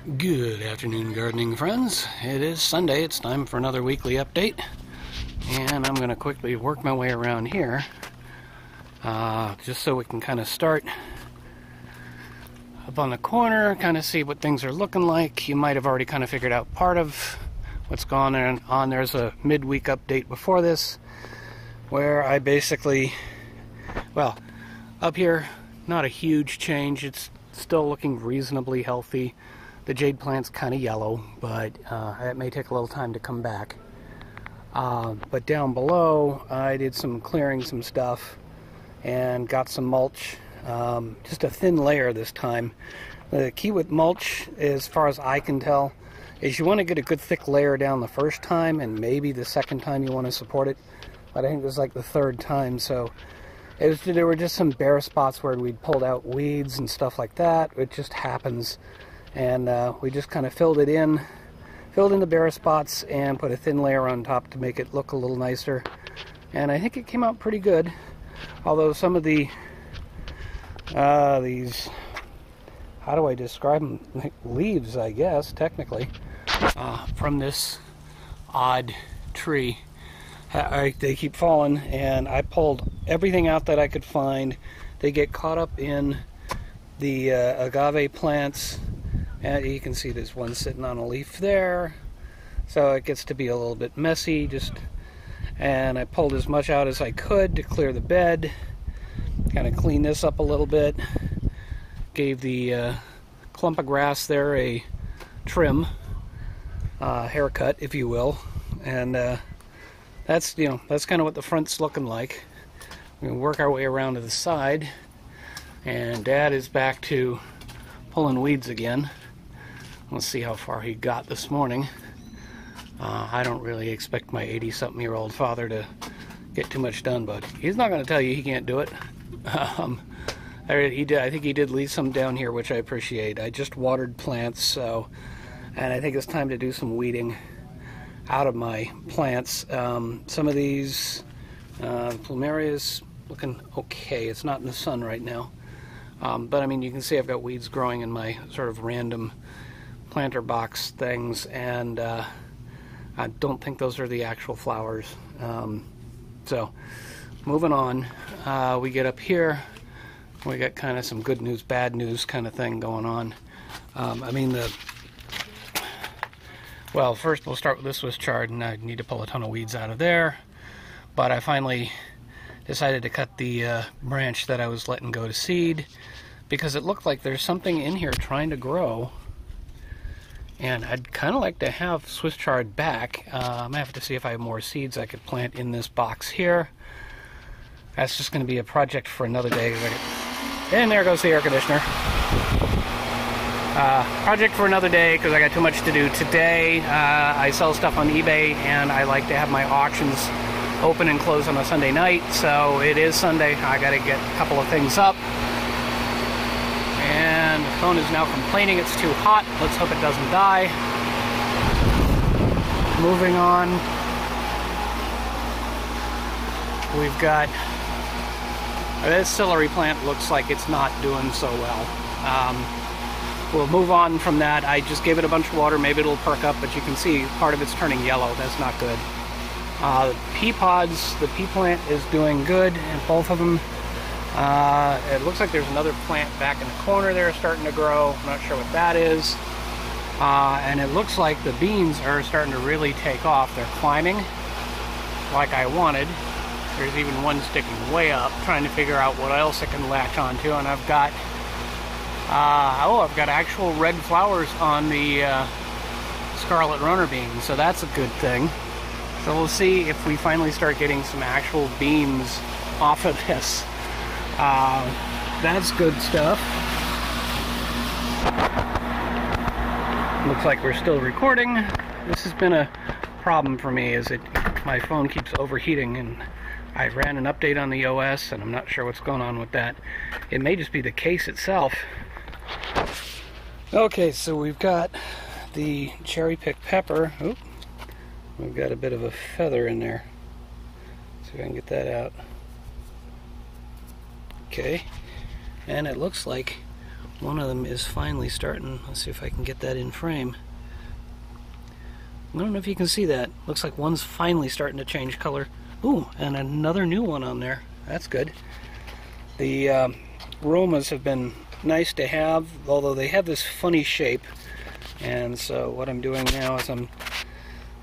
Good afternoon, gardening friends. It is Sunday. It's time for another weekly update. And I'm going to quickly work my way around here just so we can kind of start up on the corner, kind of see what things are looking like. You might have already kind of figured out part of what's going on. There's a midweek update before this where I basically, well, up here, not a huge change. It's still looking reasonably healthy. The jade plant's kind of yellow, but it may take a little time to come back. But down below, I did some clearing some stuff and got some mulch. Just a thin layer this time. The key with mulch, as far as I can tell, is you want to get a good thick layer down the first time, and maybe the second time you want to support it. But I think this is like the third time, so there were just some bare spots where we'd pulled out weeds and stuff like that. It just happens. And we just kind of filled in the bare spots and put a thin layer on top to make it look a little nicer. And I think it came out pretty good. Although some of the these, how do I describe them? Like leaves, I guess, technically, from this odd tree. They keep falling, and I pulled everything out that I could find. They get caught up in the agave plants. And you can see there's one sitting on a leaf there, so it gets to be a little bit messy. And I pulled as much out as I could to clear the bed, kind of clean this up a little bit. Gave the clump of grass there a trim, haircut, if you will. And that's kind of what the front's looking like. We're gonna work our way around to the side, and Dad is back to pulling weeds again. Let's see how far he got this morning. I don't really expect my 80-something-year-old father to get too much done, but he's not going to tell you he can't do it. I think he did leave some down here, which I appreciate. I just watered plants, and I think it's time to do some weeding out of my plants. Some of these plumerias looking okay. It's not in the sun right now. But I mean, you can see I've got weeds growing in my sort of random planter box things, and I don't think those are the actual flowers. So, moving on, we get up here, we got kind of some good news, bad news kind of thing going on. Well, first we'll start with this Swiss chard, and I need to pull a ton of weeds out of there, but I finally decided to cut the branch that I was letting go to seed, because it looked like there's something in here trying to grow, and I'd kind of like to have Swiss chard back. I'm going to have to see if I have more seeds I could plant in this box here. That's just going to be a project for another day. And there goes the air conditioner. Project for another day, because I got too much to do today. I sell stuff on eBay, and I like to have my auctions open and close on a Sunday night, so it is Sunday. I got to get a couple of things up. And the phone is now complaining it's too hot. Let's hope it doesn't die. Moving on. We've got this celery plant. Looks like it's not doing so well. We'll move on from that. I just gave it a bunch of water. Maybe it'll perk up, but you can see part of it's turning yellow. That's not good. Pea pods, the pea plant is doing good, and both of them. It looks like there's another plant back in the corner there starting to grow. I'm not sure what that is. And it looks like the beans are starting to really take off. They're climbing like I wanted. There's even one sticking way up, trying to figure out what else I can latch onto. And I've got I've got actual red flowers on the scarlet runner beans, so that's a good thing. So we'll see if we finally start getting some actual beans off of this. That's good stuff. Looks like we're still recording. This has been a problem for me, as my phone keeps overheating, and I ran an update on the OS, and I'm not sure what's going on with that. It may just be the case itself. Okay, so we've got the cherry pick pepper. Oop. We've got a bit of a feather in there. See if I can get that out. Okay, and it looks like one of them is finally starting. Let's see if I can get that in frame. I don't know if you can see that. Looks like one's finally starting to change color. Ooh, and another new one on there. That's good. The aromas have been nice to have, although they have this funny shape. And so what I'm doing now is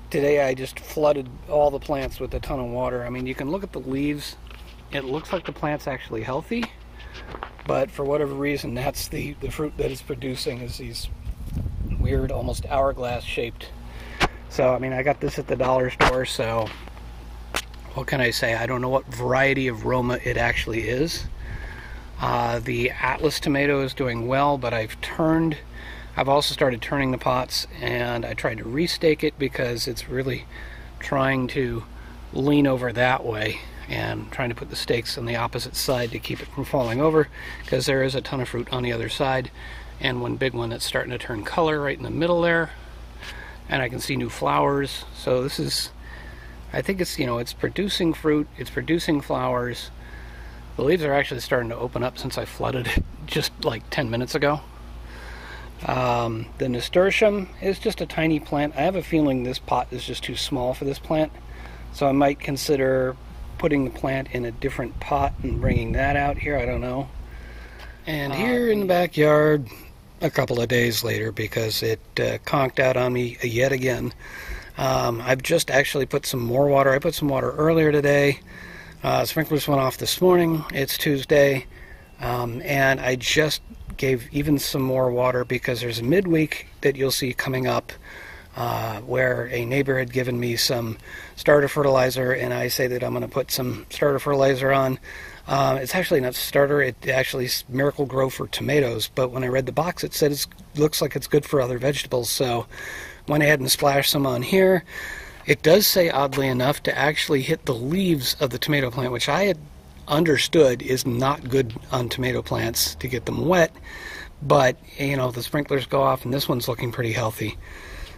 today I just flooded all the plants with a ton of water. I mean, you can look at the leaves. It looks like the plant's actually healthy, but for whatever reason, that's the fruit that it's producing is these weird, almost hourglass shaped. So, I mean, I got this at the dollar store, so what can I say? I don't know what variety of Roma it actually is. The Atlas tomato is doing well, but I've also started turning the pots, and I tried to restake it because it's really trying to lean over that way, and trying to put the stakes on the opposite side to keep it from falling over, because there is a ton of fruit on the other side, and one big one that's starting to turn color right in the middle there, and I can see new flowers. So this is, I think it's, you know, it's producing fruit, it's producing flowers. The leaves are actually starting to open up since I flooded it just like 10 minutes ago. The nasturtium is just a tiny plant. I have a feeling this pot is just too small for this plant, so I might consider putting the plant in a different pot and bringing that out here. I don't know. And here in the backyard, a couple of days later, because it conked out on me yet again. I've just actually put some more water. I put some water earlier today. Sprinklers went off this morning. It's Tuesday. And I just gave even some more water because there's a midweek that you'll see coming up where a neighbor had given me some starter fertilizer, and I say that I'm going to put some starter fertilizer on. It's actually not starter, it actually is Miracle Grow for tomatoes, but when I read the box it said it looks like it's good for other vegetables, so went ahead and splashed some on here. It does say, oddly enough, to actually hit the leaves of the tomato plant, which I had understood is not good on tomato plants to get them wet, but you know, the sprinklers go off and this one's looking pretty healthy.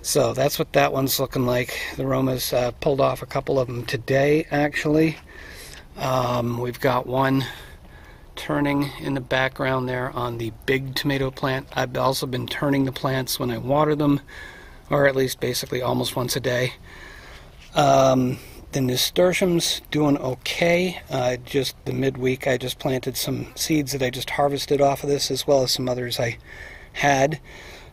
So that's what that one's looking like. The Roma's pulled off a couple of them today, actually. We've got one turning in the background there on the big tomato plant. I've also been turning the plants when I water them, or at least basically almost once a day. The nasturtium's doing okay. Just the midweek I just planted some seeds that I just harvested off of this, as well as some others I had.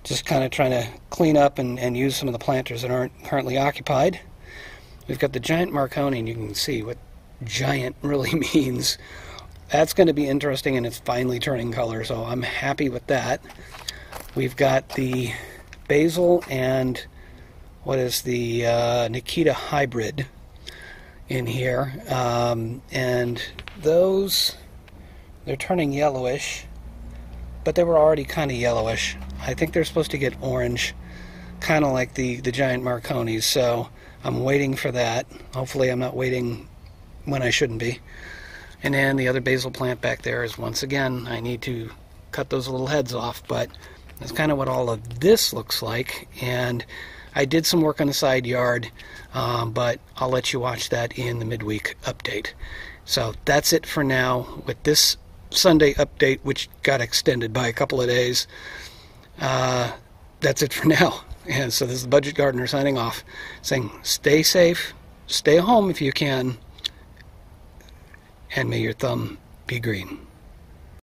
Just kind of trying to clean up and use some of the planters that aren't currently occupied. We've got the giant Marconi, and you can see what giant really means. That's going to be interesting, and it's finally turning color, so I'm happy with that. We've got the basil and what is the Nikita hybrid in here, and those, they're turning yellowish, but they were already kind of yellowish. I think they're supposed to get orange, kind of like the giant Marconis, so I'm waiting for that. Hopefully I'm not waiting when I shouldn't be. And then the other basil plant back there is, once again, I need to cut those little heads off, but that's kind of what all of this looks like. And I did some work on the side yard, but I'll let you watch that in the midweek update. So that's it for now with this Sunday update, which got extended by a couple of days. That's it for now. And so this is the Budget Gardener signing off, saying stay safe, stay home if you can, and may your thumb be green.